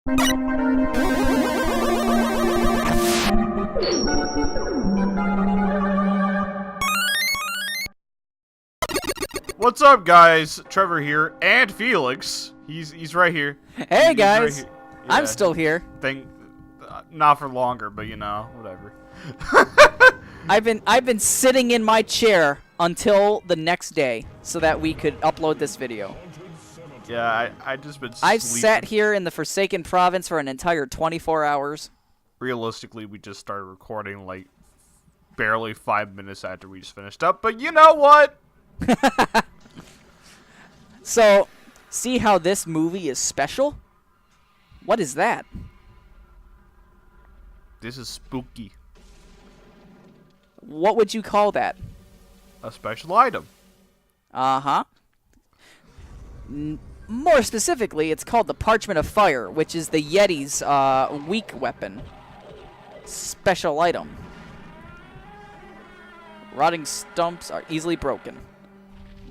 What's up, guys? Trevor here, and Felix. He's right here. Hey, guys. Right here. I'm still here. Not for longer, but you know, whatever. I've been sitting in my chair until the next day so that we could upload this video. Yeah, I just been. I've sleeping. sat here in the Forsaken province for an entire 24 hours. Realistically, we just started recording like barely 5 minutes after we just finished up. But you know what? So, see how this movie is special? What is that? This is spooky. What would you call that? A special item. Uh-huh. More specifically, it's called the Parchment of Fire, which is the Yeti's weak weapon. Special item. Rotting stumps are easily broken.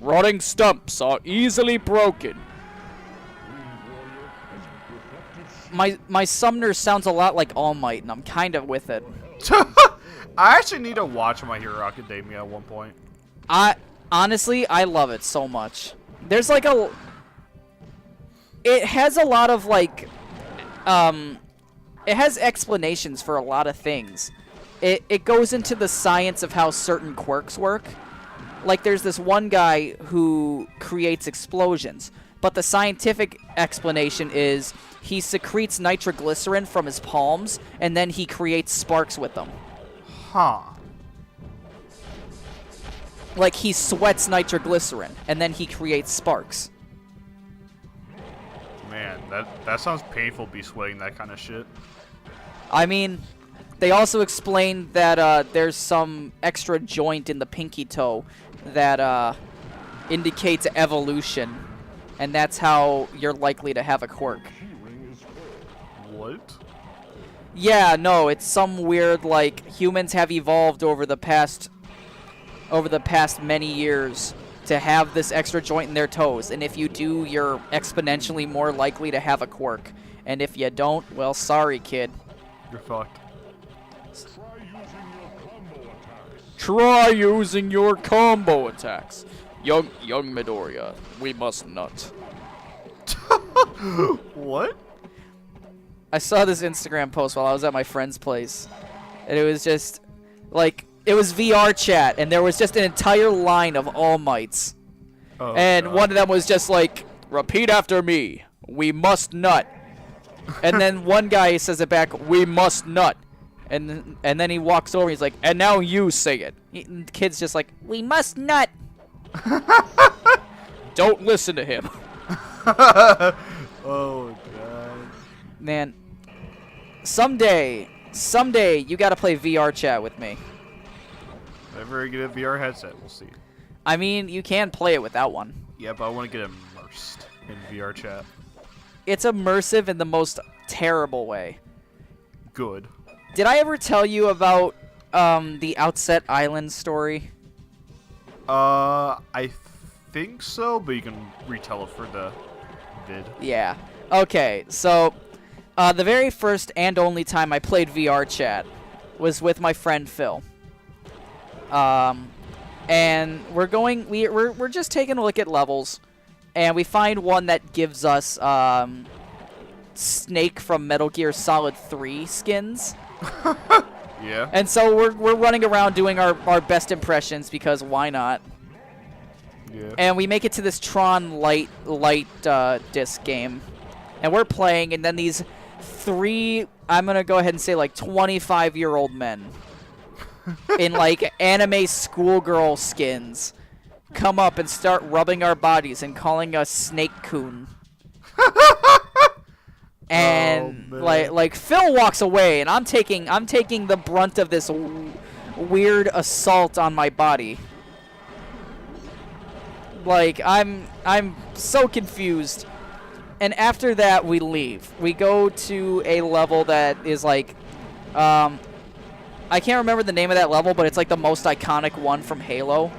Rotting stumps are easily broken. My summoner sounds a lot like All Might, and I'm kind of with it. I actually need to watch My Hero Academia at one point. Honestly, I love it so much. There's like it has a lot of like, it has explanations for a lot of things. It goes into the science of how certain quirks work. Like, there's this one guy who creates explosions, but the scientific explanation is he secretes nitroglycerin from his palms, and then he creates sparks with them. Huh. Like, he sweats nitroglycerin, and then he creates sparks. Man, that sounds painful, be sweating that kind of shit. I mean, they also explained that there's some extra joint in the pinky toe that indicates evolution, and that's how you're likely to have a quirk. What? Yeah, no, it's some weird, like, humans have evolved over the past many years to have this extra joint in their toes, and if you do, you're exponentially more likely to have a quirk. And if you don't, well, sorry, kid. You're fucked. Try using your combo attacks. Young Midoriya, we must not. What? I saw this Instagram post while I was at my friend's place, and it was just, like, it was VR chat, and there was just an entire line of All Mights. Oh, and God. One of them was just like, repeat after me, we must nut. And then one guy says it back, we must nut. And then he walks over, he's like, and now you say it. And the kid's just like, we must nut. Don't listen to him. Oh, God. Man, someday, you gotta play VR chat with me. If I ever get a VR headset, we'll see. I mean, you can play it without one. Yeah, but I want to get immersed in VR chat. It's immersive in the most terrible way. Good. Did I ever tell you about the Outset Island story? I think so, but you can retell it for the vid. Yeah. Okay, so the very first and only time I played VR chat was with my friend Phil. And we're just taking a look at levels, and we find one that gives us Snake from Metal Gear Solid 3 skins. Yeah. And so we're running around doing our best impressions, because why not? Yeah. And we make it to this Tron light disc game, and we're playing, and then these three, I'm gonna go ahead and say, like, 25-year-old men in like anime schoolgirl skins come up and start rubbing our bodies and calling us Snake Coon. And like Phil walks away, and I'm taking the brunt of this weird assault on my body. Like, I'm so confused. And after that, we leave. We go to a level that is like, I can't remember the name of that level, but it's like the most iconic one from Halo.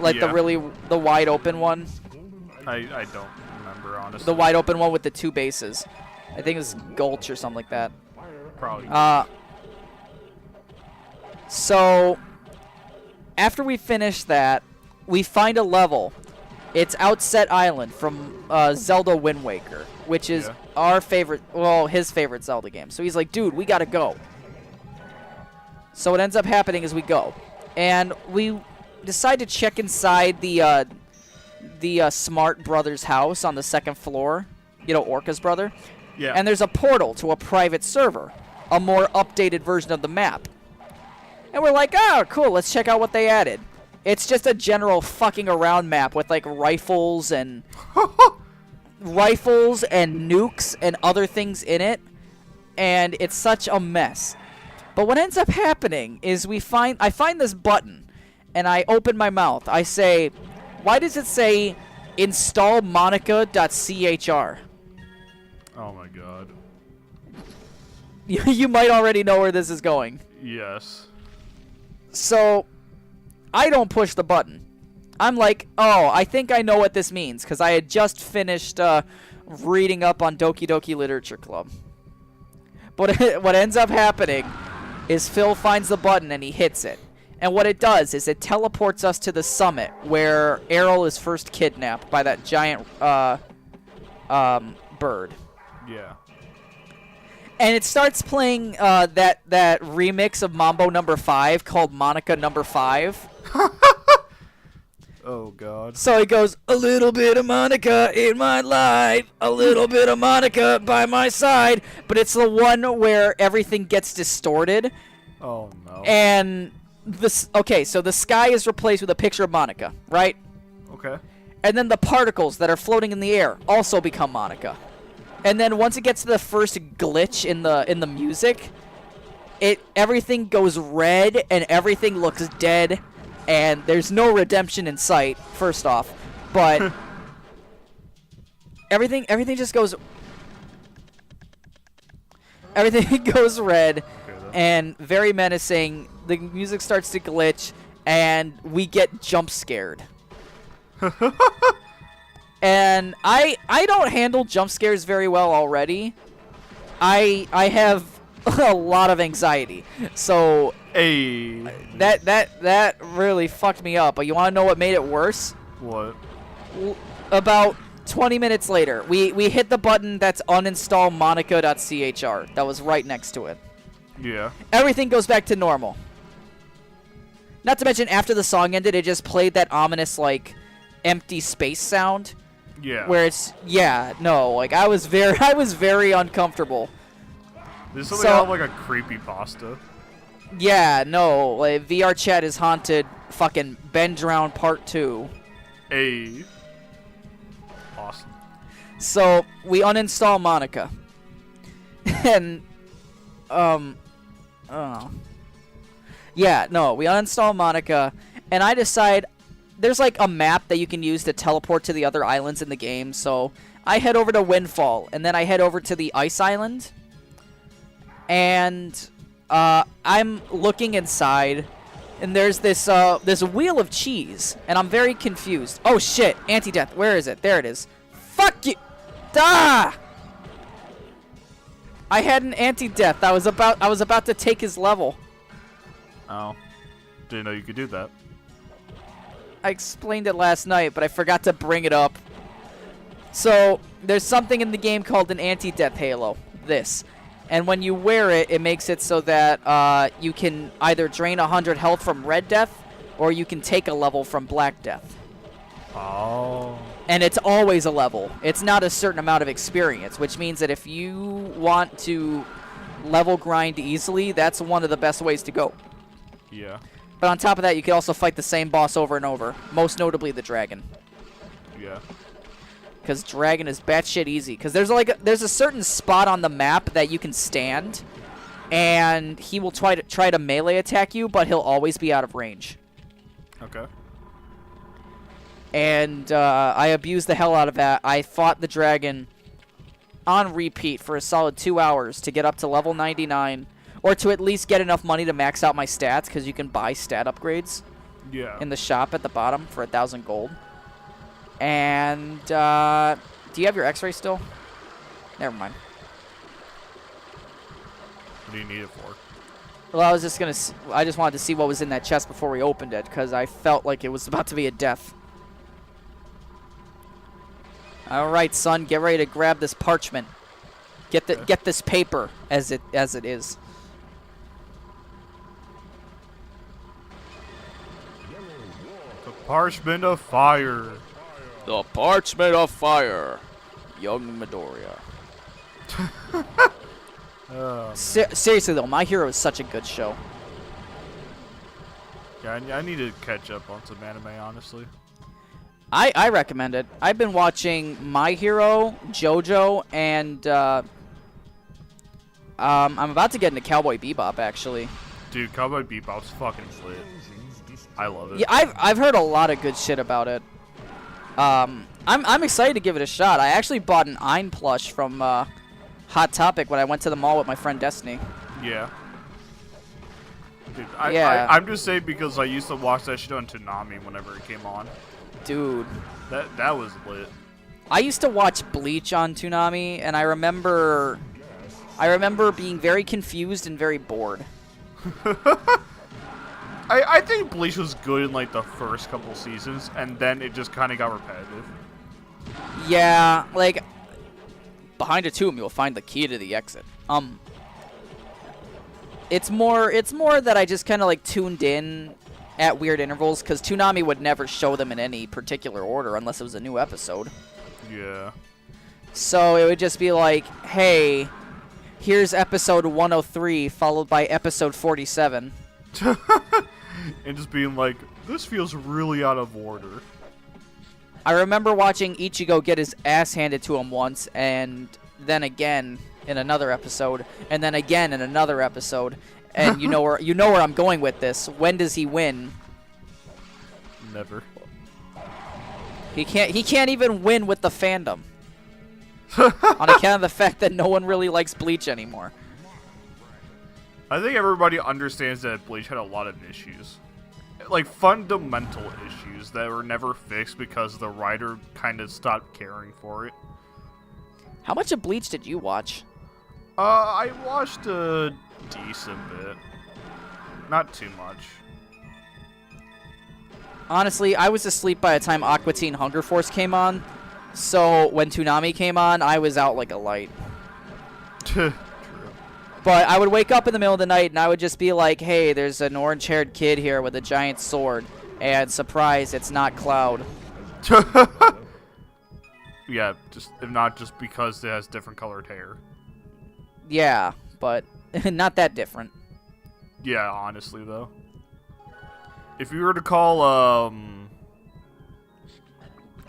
Like, Yeah. the wide open one. I don't remember, honestly. The wide open one with the two bases. I think it was Gulch or something like that. Probably. So after we finish that, we find a level. It's Outset Island from Zelda Wind Waker, which is our favorite, well, his favorite Zelda game. So he's like, dude, we gotta go. So what ends up happening is we go, and we decide to check inside the Smart Brothers' house on the second floor. You know, Orca's brother. Yeah. And there's a portal to a private server, a more updated version of the map. And we're like, oh, cool, let's check out what they added. It's just a general fucking around map with like rifles and nukes and other things in it, and it's such a mess. But what ends up happening is I find this button, and I open my mouth. I say, why does it say install Monika.chr? Oh my god. You might already know where this is going. Yes. So I don't push the button. I'm like, oh, I think I know what this means, because I had just finished reading up on Doki Doki Literature Club. But what ends up happening is Phil finds the button and he hits it. And what it does is it teleports us to the summit where Errol is first kidnapped by that giant bird. Yeah. And it starts playing that remix of Mambo Number 5 called Monika Number 5. Oh, God. So it goes, a little bit of Monika in my life, a little bit of Monika by my side. But it's the one where everything gets distorted. Oh, no. And so the sky is replaced with a picture of Monika, right? Okay. And then the particles that are floating in the air also become Monika. And then once it gets to the first glitch in the music, everything goes red and everything looks dead, and there's no redemption in sight. First off, but everything just goes. Everything goes red, and very menacing. The music starts to glitch, and we get jump scared. And I don't handle jump scares very well already. I have a lot of anxiety. So that really fucked me up. But you want to know what made it worse? What? About 20 minutes later, we hit the button that's uninstall Monika.chr. That was right next to it. Yeah. Everything goes back to normal. Not to mention, after the song ended, it just played that ominous, like, empty space sound. Yeah. Where it's I was very uncomfortable. This is like a creepy pasta. Yeah, no, like VR Chat is haunted. Fucking Ben Drown Part 2. Awesome. So we uninstall Monika, and we uninstall Monika, and I decide. There's like a map that you can use to teleport to the other islands in the game, so I head over to Windfall, and then I head over to the Ice Island, and I'm looking inside, and there's this wheel of cheese, and I'm very confused. Oh shit, anti-death, where is it? There it is. Fuck you! Ah! I had an anti-death. I was about to take his level. Oh. Didn't know you could do that. I explained it last night, but I forgot to bring it up. So, there's something in the game called an anti-death halo. This. And when you wear it, it makes it so that you can either drain 100 health from red death, or you can take a level from black death. Oh. And it's always a level. It's not a certain amount of experience, which means that if you want to level grind easily, that's one of the best ways to go. Yeah. But on top of that, you can also fight the same boss over and over, most notably the dragon. Yeah. Because dragon is batshit easy. Because there's a certain spot on the map that you can stand, and he will try to melee attack you, but he'll always be out of range. Okay. And I abused the hell out of that. I fought the dragon on repeat for a solid 2 hours to get up to level 99. Or to at least get enough money to max out my stats, because you can buy stat upgrades in the shop at the bottom for 1,000 gold. And, do you have your x-ray still? Never mind. What do you need it for? Well, I was just gonna. I just wanted to see what was in that chest before we opened it, because I felt like it was about to be a death. All right, son, get ready to grab this parchment. Get this paper as it is. The parchment of fire. The parchment of fire, young Midoriya. Seriously though, My Hero is such a good show. Yeah, I need to catch up on some anime, honestly. I recommend it. I've been watching My Hero, JoJo, and I'm about to get into Cowboy Bebop, actually. Dude, Cowboy Bebop's fucking lit. I love it. Yeah, I've heard a lot of good shit about it. I'm excited to give it a shot. I actually bought an Ein plush from Hot Topic when I went to the mall with my friend Destiny. Yeah. Dude, Yeah. I'm just saying because I used to watch that shit on Toonami whenever it came on. Dude. That was lit. I used to watch Bleach on Toonami, and I remember being very confused and very bored. I think Bleach was good in like the first couple seasons, and then it just kind of got repetitive. Yeah, like behind a tomb you'll find the key to the exit. It's more that I just kind of like tuned in at weird intervals because Toonami would never show them in any particular order unless it was a new episode. Yeah. So it would just be like, hey, here's episode 103 followed by episode 47. And just being like, this feels really out of order. I remember watching Ichigo get his ass handed to him once, and then again in another episode, and then again in another episode. And you know where I'm going with this. When does he win? Never. He can't even win with the fandom. On account of the fact that no one really likes Bleach anymore. I think everybody understands that Bleach had a lot of issues. Like, fundamental issues that were never fixed because the writer kind of stopped caring for it. How much of Bleach did you watch? I watched a decent bit. Not too much. Honestly, I was asleep by the time Aqua Teen Hunger Force came on. So when Toonami came on, I was out like a light. True. But I would wake up in the middle of the night and I would just be like, hey, there's an orange-haired kid here with a giant sword. And surprise, it's not Cloud. Yeah, if not just because it has different colored hair. Yeah, but not that different. Yeah, honestly, though. If you were to call,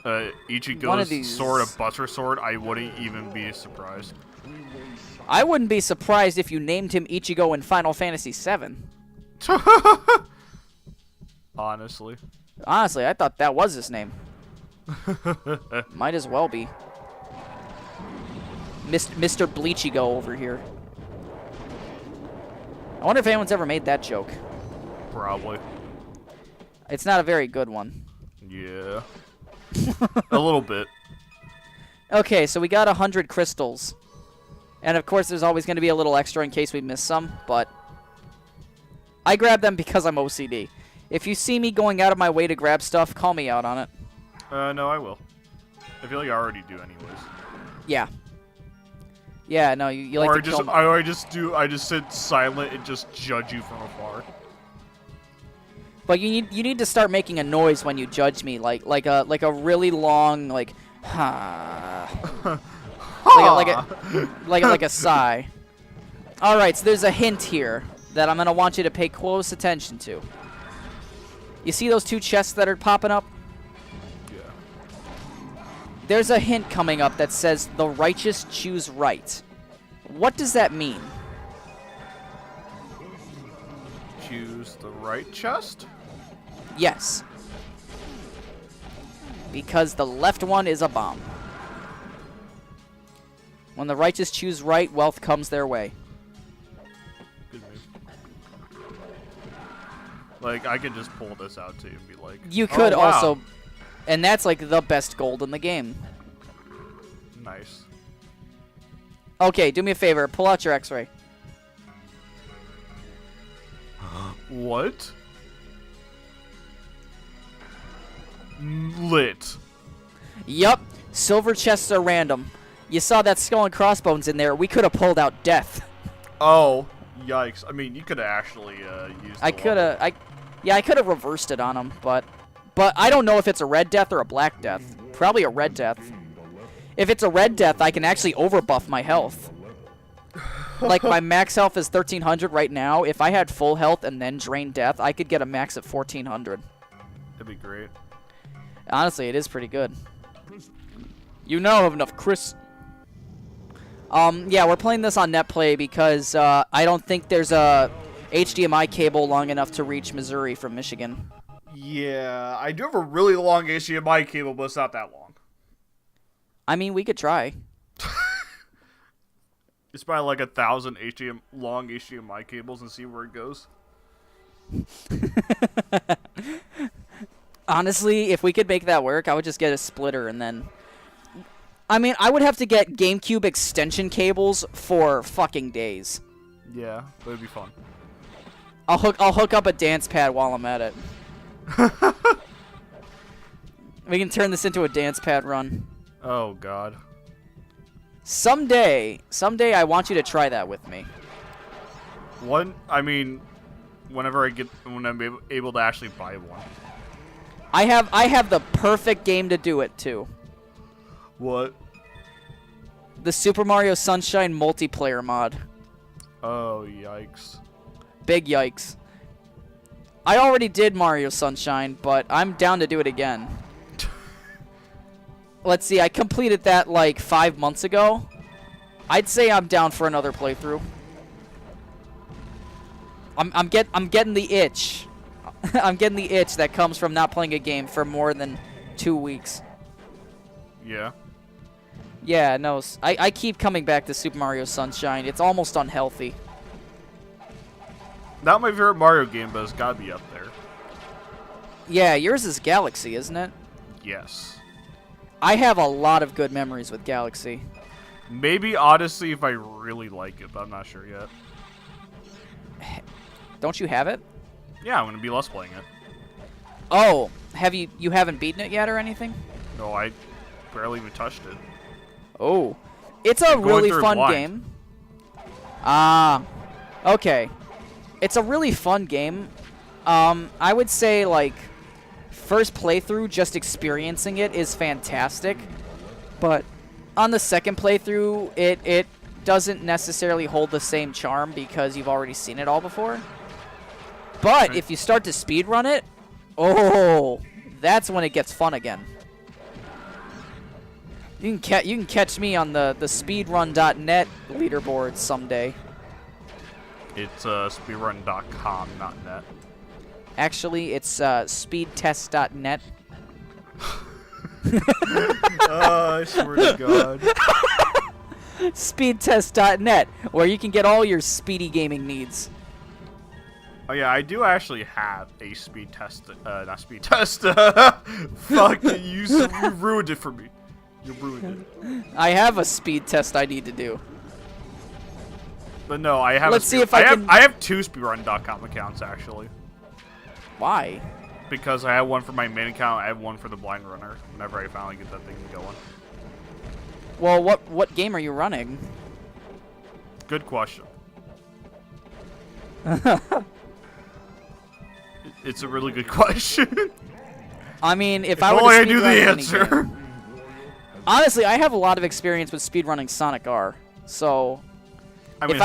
Ichigo's sword a Buster Sword, I wouldn't even be surprised. I wouldn't be surprised if you named him Ichigo in Final Fantasy VII. Honestly, I thought that was his name. Might as well be. Mr. Bleachigo over here. I wonder if anyone's ever made that joke. probably. It's not a very good one. Yeah. A little bit. Okay, so we got 100 crystals. And of course there's always going to be a little extra in case we miss some, but I grab them because I'm OCD. If you see me going out of my way to grab stuff, call me out on it. No, I will. I feel like I already do anyways. Yeah. Yeah, no, you like or to kill me. I just sit silent and just judge you from afar. But you need to start making a noise when you judge me, like a really long like like a sigh. All right, so there's a hint here that I'm gonna want you to pay close attention to. You see those two chests that are popping up? Yeah. There's a hint coming up that says the righteous choose right. What does that mean? Choose the right chest? Yes. Because the left one is a bomb. When the righteous choose right, wealth comes their way. Good move. Like, I could just pull this out too and be like... You could oh, wow. also... And that's like the best gold in the game. Nice. Okay, do me a favor. Pull out your x-ray. What? Lit. Yup. Silver chests are random. You saw that skull and crossbones in there. We could have pulled out death. Oh, yikes. I mean, you could have actually used I could have reversed it on him, but I don't know if it's a red death or a black death. Probably a red death. If it's a red death, I can actually overbuff my health. Like, my max health is 1300 right now. If I had full health and then drain death, I could get a max of 1400. That'd be great. Honestly, it is pretty good. You now have enough Chris. Yeah, we're playing this on NetPlay because I don't think there's a HDMI cable long enough to reach Missouri from Michigan. Yeah, I do have a really long HDMI cable, but it's not that long. I mean, we could try. It's probably like 1,000 long HDMI cables and see where it goes. Honestly, if we could make that work, I would just get a splitter and then... I mean, I would have to get GameCube extension cables for fucking days. Yeah, that would be fun. I'll hook up a dance pad while I'm at it. We can turn this into a dance pad run. Oh god. Someday I want you to try that with me. I mean, when I'm able to actually buy one. I have the perfect game to do it too. What? The Super Mario Sunshine multiplayer mod. Oh, yikes. Big yikes. I already did Mario Sunshine, but I'm down to do it again. Let's see, I completed that like 5 months ago. I'd say I'm down for another playthrough. I'm getting the itch. I'm getting the itch that comes from not playing a game for more than 2 weeks. Yeah. Yeah, no, I keep coming back to Super Mario Sunshine. It's almost unhealthy. Not my favorite Mario game, but it's gotta be up there. Yeah, yours is Galaxy, isn't it? Yes. I have a lot of good memories with Galaxy. Maybe Odyssey if I really like it, but I'm not sure yet. Don't you have it? Yeah, I'm gonna be less playing it. Oh, you haven't beaten it yet or anything? No, I barely even touched it. Oh, it's a really fun game. Ah, okay. It's a really fun game. I would say like first playthrough, just experiencing it is fantastic, but on the second playthrough, it doesn't necessarily hold the same charm because you've already seen it all before. But if you start to speedrun it, oh, that's when it gets fun again. You can catch me on the speedrun.net leaderboard someday. It's speedrun.com, not net. Actually, it's speedtest.net. Oh, I swear to God. Speedtest.net, where you can get all your speedy gaming needs. Oh yeah, I do actually have a speed test. Not speed test. Fuck, you ruined it for me. You ruined it. I have a speed test I need to do. But no, I have. Let's see if I can. I have 2 speedrun.com accounts actually. Why? Because I have one for my main account. I have one for the blind runner. Whenever I finally get that thing going. Well, what game are you running? Good question. It's a really good question. I mean, if If I were only to I knew the speedrun any answer. game- Honestly, I have a lot of experience with speedrunning Sonic R. So, I mean,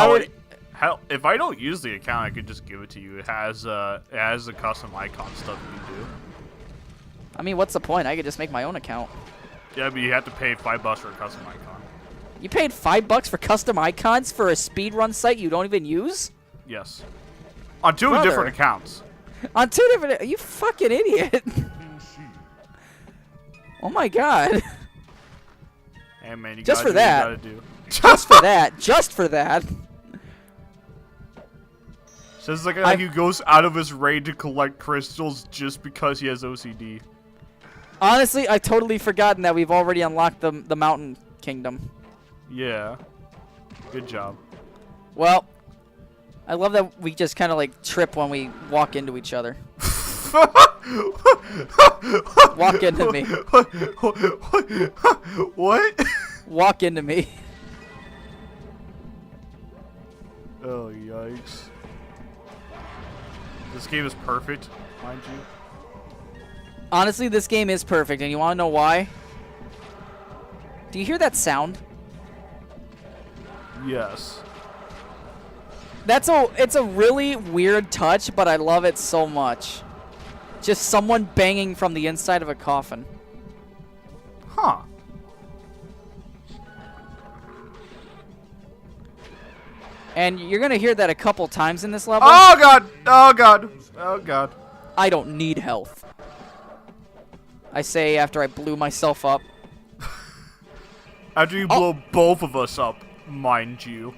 hell, if I don't use the account, I could just give it to you. It has the custom icon stuff you can do. I mean, what's the point? I could just make my own account. Yeah, but you have to pay $5 for a custom icon. You paid $5 for custom icons for a speedrun site you don't even use? Yes. On 2 Brother. different accounts. On 2 different... You fucking idiot. Oh my god. Hey man, you Just gotta for do what that. you gotta do. Just for that. Just for that. Says the guy who goes out of his way to collect crystals just because he has OCD. Honestly, I totally forgotten that we've already unlocked the Mountain Kingdom. Yeah. Good job. Well, I love that we just kind of like trip when we walk into each other. Walk into me. What? Walk into me. Oh, yikes. This game is perfect, mind you. Honestly, this game is perfect, and you want to know why? Do you hear that sound? Yes. It's a really weird touch, but I love it so much. Just someone banging from the inside of a coffin. Huh. And you're gonna hear that a couple times in this level. Oh god! Oh god! Oh god. I don't need health. I say after I blew myself up. After you blow both of us up, mind you.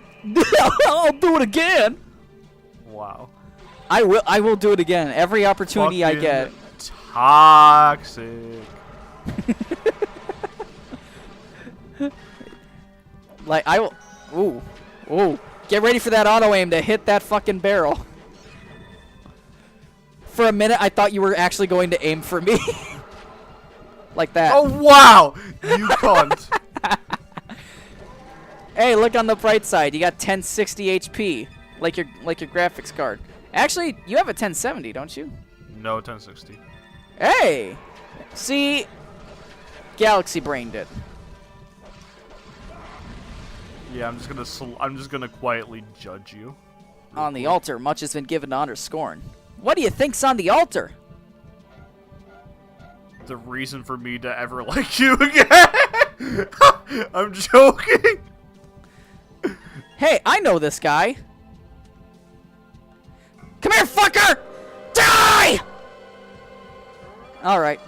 I'll do it again. Wow. I will do it again. Every opportunity I get. Toxic. Like I will. Ooh. Get ready for that auto aim to hit that fucking barrel. For a minute, I thought you were actually going to aim for me. Like that. Oh wow! You cunt. Hey, look on the bright side. You got 1060 HP, like your graphics card. Actually, you have a 1070, don't you? No, 1060. Hey, see, Galaxy brained it. Yeah, I'm just gonna quietly judge you. On the altar, much has been given to honor Skorne. What do you think's on the altar? The reason for me to ever like you again. I'm joking. Hey, I know this guy. Come here, fucker! Die! Alright.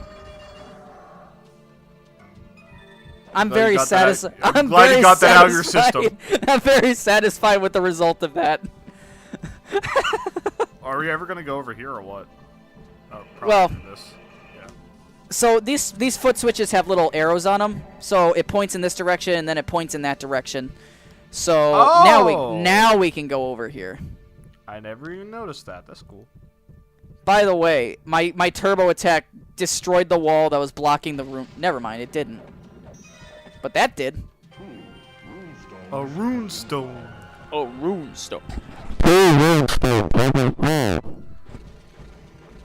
I'm very satisfied. I'm glad you got that out of your system. I'm very satisfied with the result of that. Are we ever gonna go over here or what? Oh, Well, this. Yeah. So these foot switches have little arrows on them. So it points in this direction and then it points in that direction. So now we can go over here. I never even noticed that. That's cool. By the way, my turbo attack destroyed the wall that was blocking the room. Never mind, it didn't. But that did. A rune stone. A rune stone.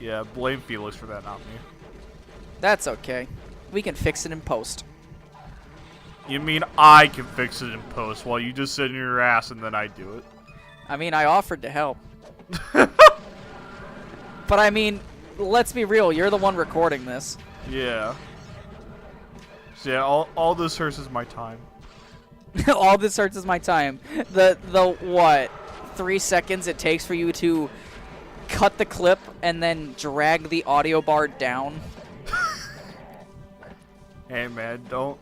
Yeah, blame Felix for that, not me. That's okay. We can fix it in post. You mean I can fix it in post while you just sit in your ass and then I do it? I mean, I offered to help. But I mean, let's be real. You're the one recording this. Yeah. So yeah, all this hurts is my time. All this hurts is my time. The what? 3 seconds it takes for you to cut the clip and then drag the audio bar down. Hey man, don't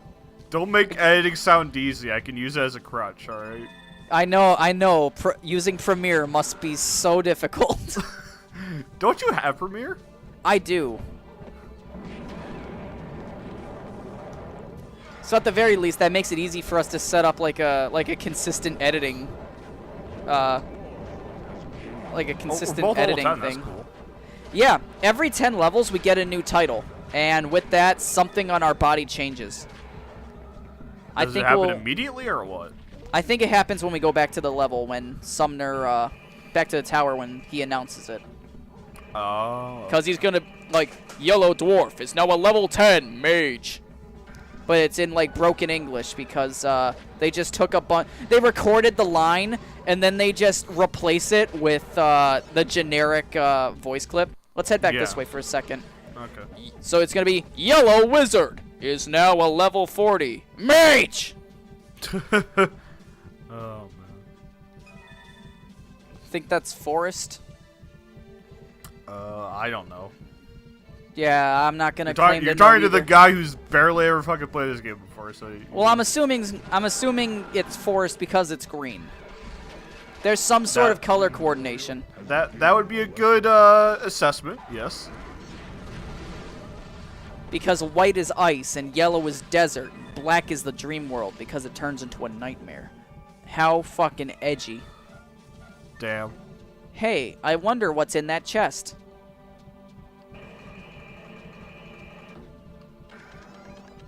make editing sound easy. I can use it as a crutch, all right? I know. Using Premiere must be so difficult. Don't you have Premiere? I do. So at the very least, that makes it easy for us to set up like a consistent editing, editing 10, thing. that's cool. Yeah, every 10 levels we get a new title, and with that, something on our body changes. Does it happen immediately or what? I think it happens when we go back to the level when Sumner, back to the tower when he announces it. Oh. Because he's gonna, like, Yellow Dwarf is now a level 10 mage. But it's in, like, broken English because they just took a bunch. They recorded the line, and then they just replace it with the generic voice clip. Let's head back this way for a second. Okay. So it's going to be Yellow Wizard is now a level 40 mage. Oh, man. Think that's Forest? I don't know. Yeah, I'm not gonna claim. You're talking to the guy who's barely ever fucking played this game before, so. Well, I'm assuming it's forest because it's green. There's some sort of color coordination. That would be a good assessment. Yes. Because white is ice and yellow is desert, and black is the dream world because it turns into a nightmare. How fucking edgy. Damn. Hey, I wonder what's in that chest.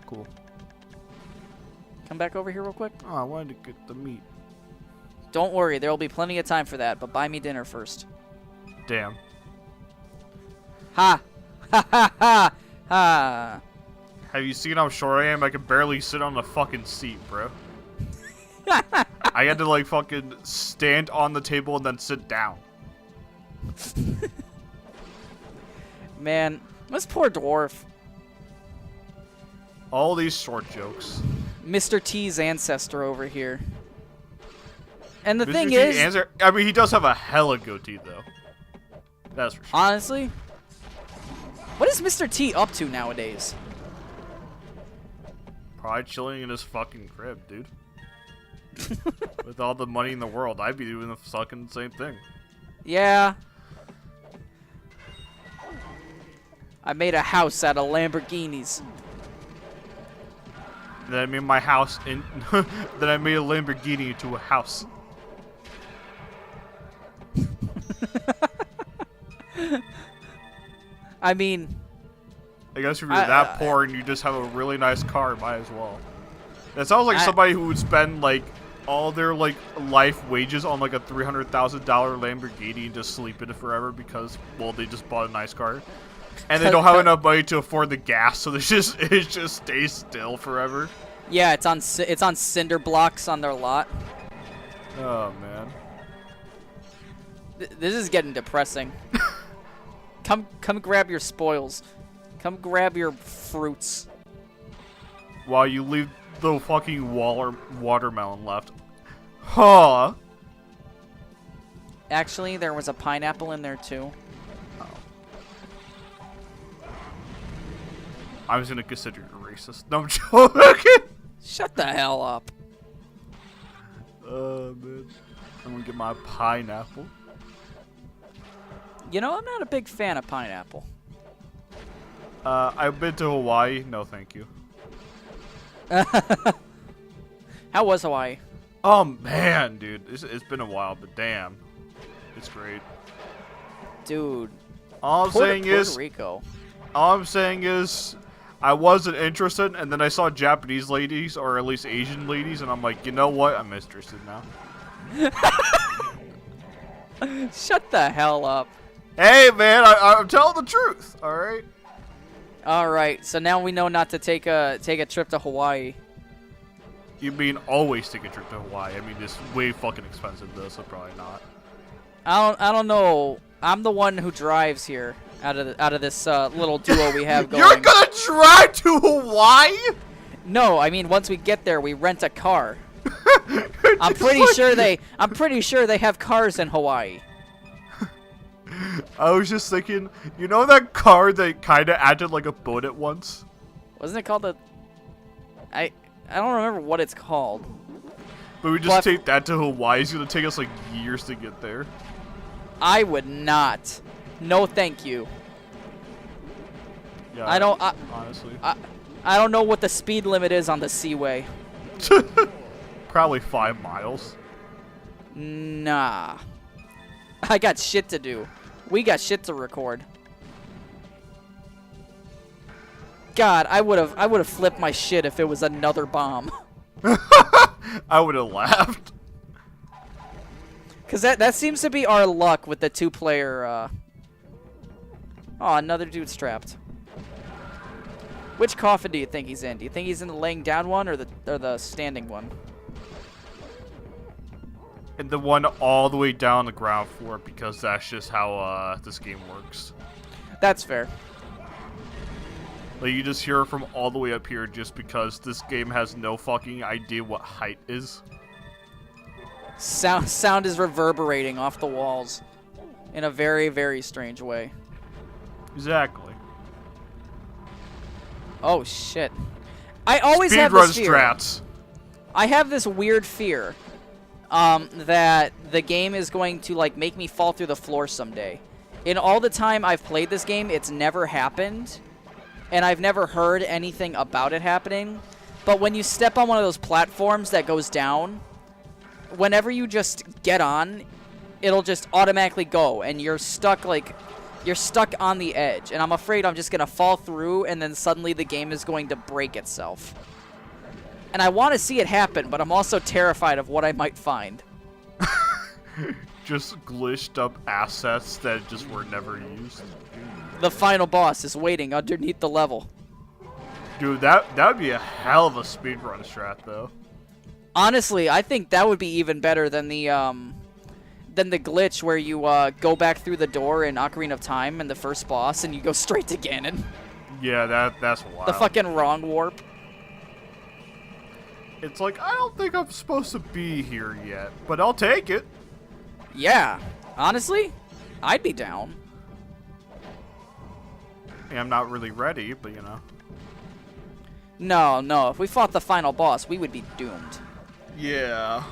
Cool. Come back over here real quick. Oh, I wanted to get the meat. Don't worry, there will be plenty of time for that, but buy me dinner first. Damn. Ha! Ha ha ha! Ha! Have you seen how short I am? I can barely sit on the fucking seat, bro. I had to, like, fucking stand on the table and then sit down. Man, this poor dwarf. All these short jokes. Mr. T's ancestor over here. And the Mr. thing T is... I mean, he does have a hella goatee, though. That's for sure. Honestly, what is Mr. T up to nowadays? Probably chilling in his fucking crib, dude. With all the money in the world, I'd be doing the fucking same thing. Yeah. I made a house out of Lamborghinis. Then I made my house in. Then I made a Lamborghini into a house. I mean, I guess if you're that poor and you just have a really nice car, might as well. That sounds like somebody who would spend like all their like life wages on like a $300,000 Lamborghini and just sleep in it forever because, well, they just bought a nice car. And they don't have enough money to afford the gas, so it just stays still forever. Yeah, it's on cinder blocks on their lot. Oh man, This is getting depressing. Come grab your spoils. Come grab your fruits. while you leave the fucking watermelon left. Huh? Actually, there was a pineapple in there too. I was gonna consider you racist. No, I'm joking. Shut the hell up. Man. I'm gonna get my pineapple. You know, I'm not a big fan of pineapple. I've been to Hawaii. No, thank you. How was Hawaii? Oh man, dude, it's been a while, but damn, it's great. Dude. All I'm saying is, Rico. all I'm saying is, I wasn't interested, and then I saw Japanese ladies, or at least Asian ladies, and I'm like, you know what? I'm interested now. Shut the hell up. Hey, man, I'm telling the truth. All right. All right, so now we know not to take a trip to Hawaii. You mean always take a trip to Hawaii? I mean, it's way fucking expensive, though, so probably not. I don't know. I'm the one who drives here out of this little duo we have going. You're gonna drive to Hawaii? No, I mean once we get there, we rent a car. I'm pretty sure they have cars in Hawaii. I was just thinking, you know that car that kind of acted like a boat at once? Wasn't it called the? I don't remember what it's called. But we just take that to Hawaii. It's gonna take us like years to get there. I would not. No, thank you. Yeah, I don't. honestly. I don't know what the speed limit is on the Seaway. Probably 5 miles. Nah. I got shit to do. We got shit to record. God, I would have flipped my shit if it was another bomb. I would have laughed. Cause that seems to be our luck with the 2-player. Oh, another dude's trapped. Which coffin do you think he's in? Do you think he's in the laying down one or the standing one? And the one all the way down the ground floor, because that's just how this game works. That's fair. Like, you just hear it from all the way up here just because this game has no fucking idea what height is. Sound is reverberating off the walls in a very, very strange way. Exactly. Oh shit! I always have this fear. Strats. I have this weird fear that the game is going to like make me fall through the floor someday. In all the time I've played this game, it's never happened, and I've never heard anything about it happening. But when you step on one of those platforms that goes down, whenever you just get on, it'll just automatically go, and you're stuck on the edge, and I'm afraid I'm just gonna fall through, and then suddenly the game is going to break itself. And I want to see it happen, but I'm also terrified of what I might find. Just glitched up assets that just were never used. The final boss is waiting underneath the level. Dude, that would be a hell of a speedrun strat, though. Honestly, I think that would be even better than the glitch where you go back through the door in Ocarina of Time and the first boss, and you go straight to Ganon. Yeah, that's wild. The fucking wrong warp. It's like, I don't think I'm supposed to be here yet, but I'll take it. Yeah, honestly, I'd be down. Yeah, I'm not really ready, but you know. No, if we fought the final boss, we would be doomed. Yeah.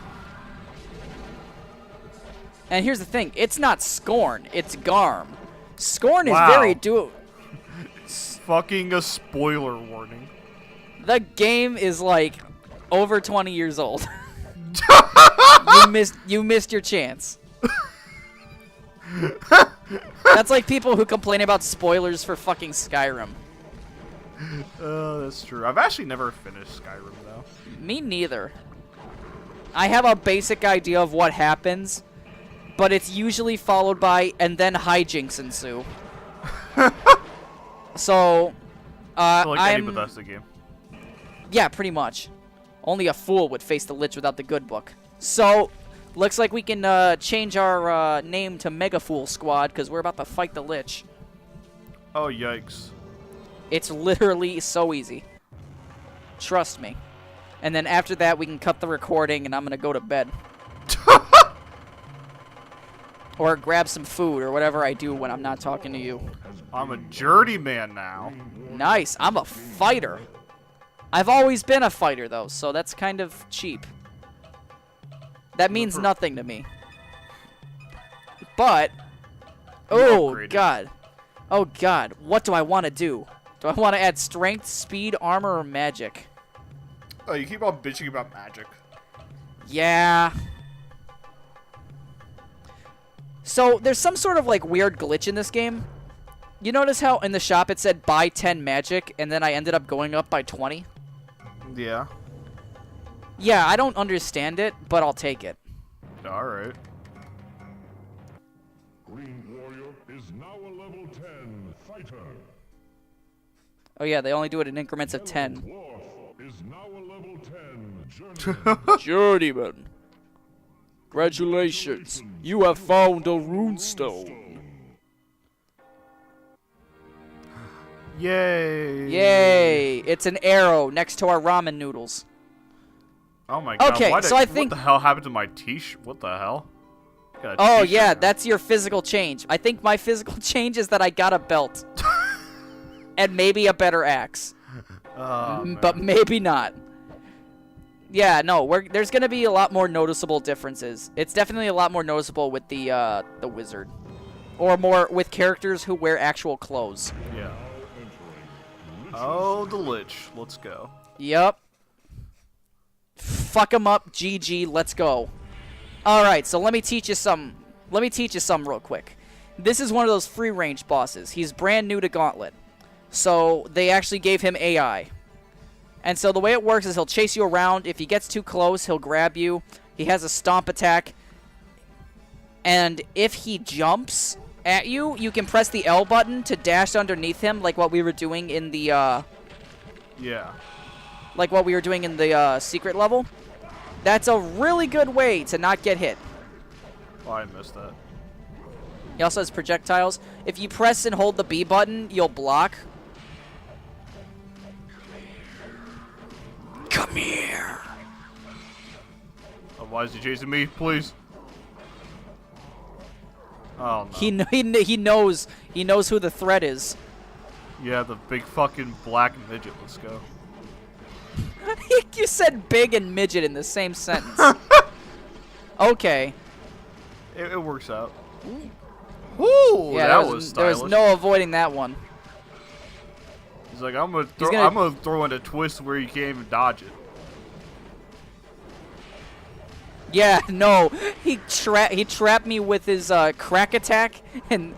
And here's the thing, it's not Skorne, it's Garm. Skorne Wow. is very Fucking a spoiler warning. The game is like over 20 years old. You missed your chance. That's like people who complain about spoilers for fucking Skyrim. That's true. I've actually never finished Skyrim, though. Me neither. I have a basic idea of what happens, but it's usually followed by, and then hijinks ensue. So, like any Bethesda game. Yeah, pretty much. Only a fool would face the Lich without the good book. So, looks like we can change our name to Megafool Squad, because we're about to fight the Lich. Oh, yikes. It's literally so easy. Trust me. And then after that, we can cut the recording, and I'm going to go to bed. Or grab some food, or whatever I do when I'm not talking to you. I'm a journeyman now. Nice. I'm a fighter. I've always been a fighter, though, so that's kind of cheap. That means nothing to me. But, oh, God. Oh, God. What do I want to do? Do I want to add strength, speed, armor, or magic? Oh, you keep on bitching about magic. Yeah. So, there's some sort of, like, weird glitch in this game. You notice how in the shop it said buy 10 magic, and then I ended up going up by 20? Yeah. Yeah, I don't understand it, but I'll take it. Alright. Green Warrior is now a level 10 fighter. Oh yeah, they only do it in increments of 10. Dwarf is now a level 10 journeyman. Journeyman. Congratulations. You have found a runestone. Yay. Yay. It's an arrow next to our ramen noodles. Oh my god. Okay, so I think... What the hell happened to my t-shirt? What the hell? Oh yeah, that's your physical change. I think my physical change is that I got a belt. And maybe a better axe. But maybe not. Yeah, no, there's going to be a lot more noticeable differences. It's definitely a lot more noticeable with the wizard. Or more with characters who wear actual clothes. Yeah. Oh, the Lich. Let's go. Yep. Fuck 'em up, GG, let's go. Alright, so let me teach you some real quick. This is one of those free range bosses. He's brand new to Gauntlet. So they actually gave him AI. And so the way it works is he'll chase you around. If he gets too close, he'll grab you. He has a stomp attack. And if he jumps at you, you can press the L button to dash underneath him, like what we were doing in the Yeah. like what we were doing in the secret level. That's a really good way to not get hit. Oh, I missed that. He also has projectiles. If you press and hold the B button, you'll block. Come here. Oh, why is he chasing me? Please. Oh, no. He knows who the threat is. Yeah, the big fucking black midget. Let's go. You said big and midget in the same sentence. Okay. It works out. Woo! Yeah, that was stylish. there was no avoiding that one. He's like, I'm gonna throw in a twist where you can't even dodge it. Yeah, no, he trapped me with his crack attack, and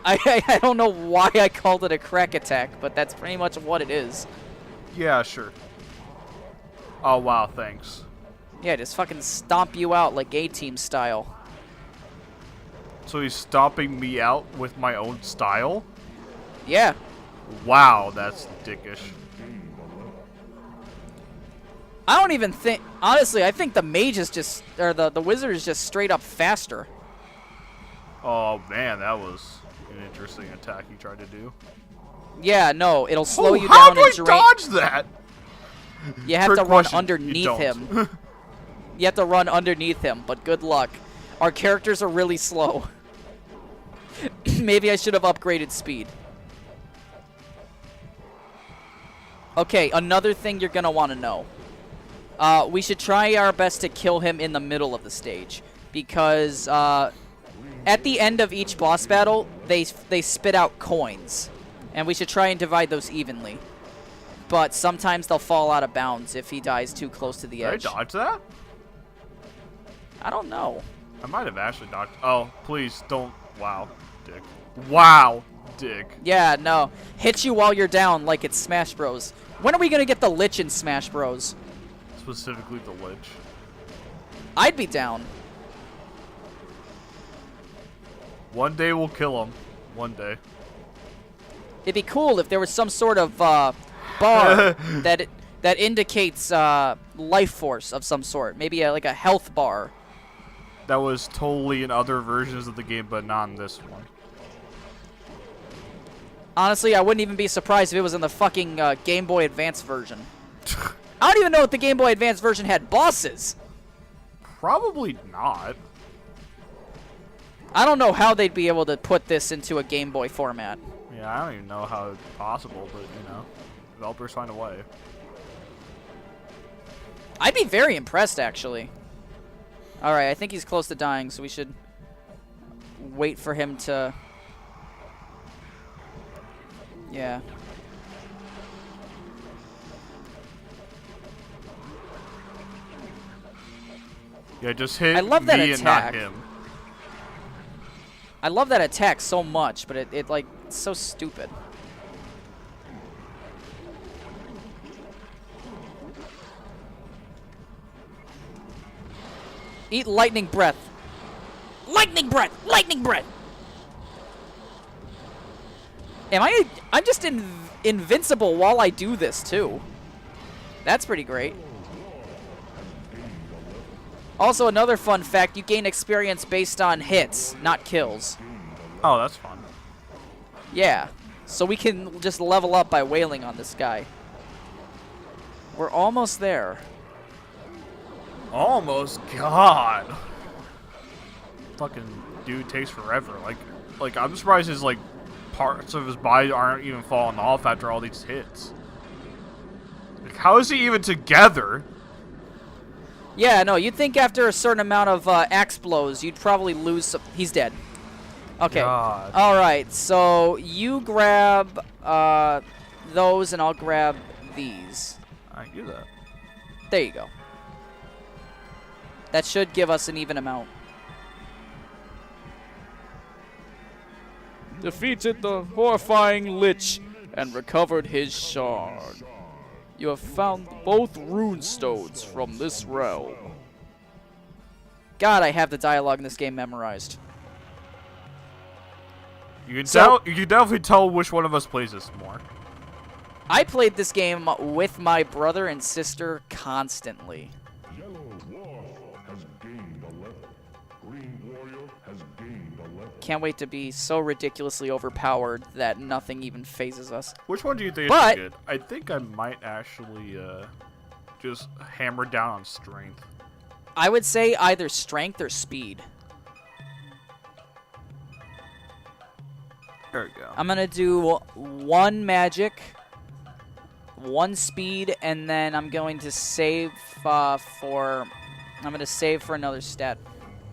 I don't know why I called it a crack attack, but that's pretty much what it is. Yeah, sure. Oh wow, thanks. Yeah, just fucking stomp you out like A-Team style. So he's stomping me out with my own style? Yeah. Wow, that's dickish. I don't even think, honestly, I think the mage is just, or the wizard is just straight up faster. Oh man, that was an interesting attack he tried to do. Yeah, no, it'll slow you how down do I and drain. dodge that? You have Trick to run question, you underneath don't. him. You have to run underneath him, but good luck. Our characters are really slow. Maybe I should have upgraded speed. Okay, another thing you're going to want to know. We should try our best to kill him in the middle of the stage. Because at the end of each boss battle, they spit out coins. And we should try and divide those evenly. But sometimes they'll fall out of bounds if he dies too close to the edge. Did I dodge that? I don't know. I might have actually dodged. Oh, please don't. Wow, dick. Wow, dick. Yeah, no. Hit you while you're down like it's Smash Bros. When are we going to get the Lich in Smash Bros? Specifically the Lich. I'd be down. One day we'll kill him. One day. It'd be cool if there was some sort of bar that indicates life force of some sort. Maybe like a health bar. That was totally in other versions of the game, but not in this one. Honestly, I wouldn't even be surprised if it was in the fucking Game Boy Advance version. I don't even know if the Game Boy Advance version had bosses. Probably not. I don't know how they'd be able to put this into a Game Boy format. Yeah, I don't even know how it's possible, but, you know, developers find a way. I'd be very impressed, actually. Alright, I think he's close to dying, so we should wait for him to... Yeah. Yeah, just hit I love that me and not attack. him. I love that attack so much, but it like, it's so stupid. Eat lightning breath. Lightning breath! Lightning breath! I'm just invincible while I do this, too. That's pretty great. Also, another fun fact, you gain experience based on hits, not kills. Oh, that's fun. Yeah, so we can just level up by wailing on this guy. We're almost there. Almost. God. Fucking dude takes forever. Like I'm surprised his like parts of his body aren't even falling off after all these hits. Like, how is he even together? Yeah, no, you'd think after a certain amount of axe blows, you'd probably lose some... He's dead. Okay. God. Alright, so you grab those and I'll grab these. I can do that. There you go. That should give us an even amount. Defeated the horrifying Lich and recovered his shard. You have found both rune stones from this realm. God, I have the dialogue in this game memorized. You can So- you can definitely tell which one of us plays this more. I played this game with my brother and sister constantly. Yellow Warhawk has gained a level. Green Warrior has gained a level. Can't wait to be so ridiculously overpowered that nothing even phases us. Which one do you think But- is good? I think I might actually just hammer down on strength. I would say either strength or speed. There we go. I'm gonna do one magic, one speed, and then I'm going to save for another stat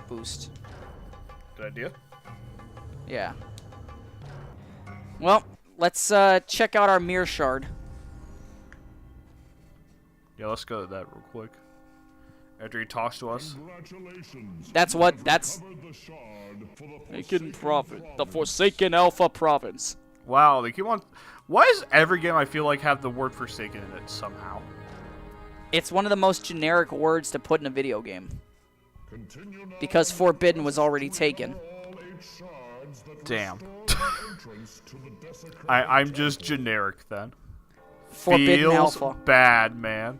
boost. Good idea. Yeah. Well, let's check out our mirror shard. Yeah, let's go to that real quick. After he talks to us. Congratulations. That's Covered the shard for the Forsaken Forsaken the Forsaken Alpha province. Wow, they keep on. Why does every game I feel like have the word Forsaken in it somehow? It's one of the most generic words to put in a video game. Continue now Because Forbidden was already taken. all 8 shards that Damn. restore entrance to the desecrated I'm just generic then. Forbidden Feels Alpha. bad, man.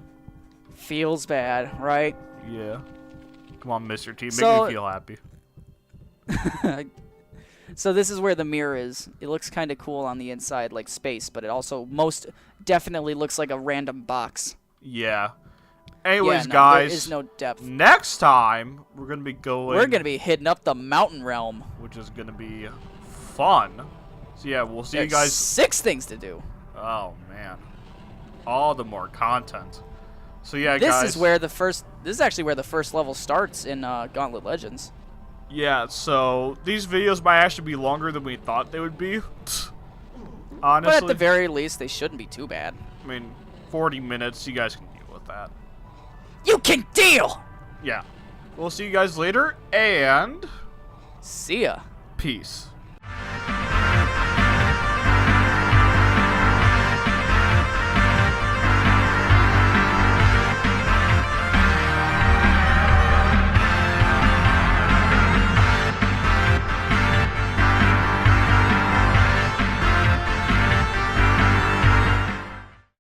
Feels bad, right? Yeah. Come on, Mr. T, make So- me feel happy. So this is where the mirror is. It looks kind of cool on the inside, like space, but it also most definitely looks like a random box. Yeah. Anyways, yeah, no, guys, there is no depth. next time we're gonna be going. We're gonna be hitting up the mountain realm. which is gonna be fun. So yeah, we'll see you There's guys. 6 things to do. Oh man, all the more content. So yeah, This guys. is where the first. This is actually where the first level starts in Gauntlet Legends. Yeah, so these videos might actually be longer than we thought they would be. Honestly, But at the very least, they shouldn't be too bad. I mean, 40 minutes. You guys can deal with that. You can deal. Yeah. We'll see you guys later, and See ya. peace.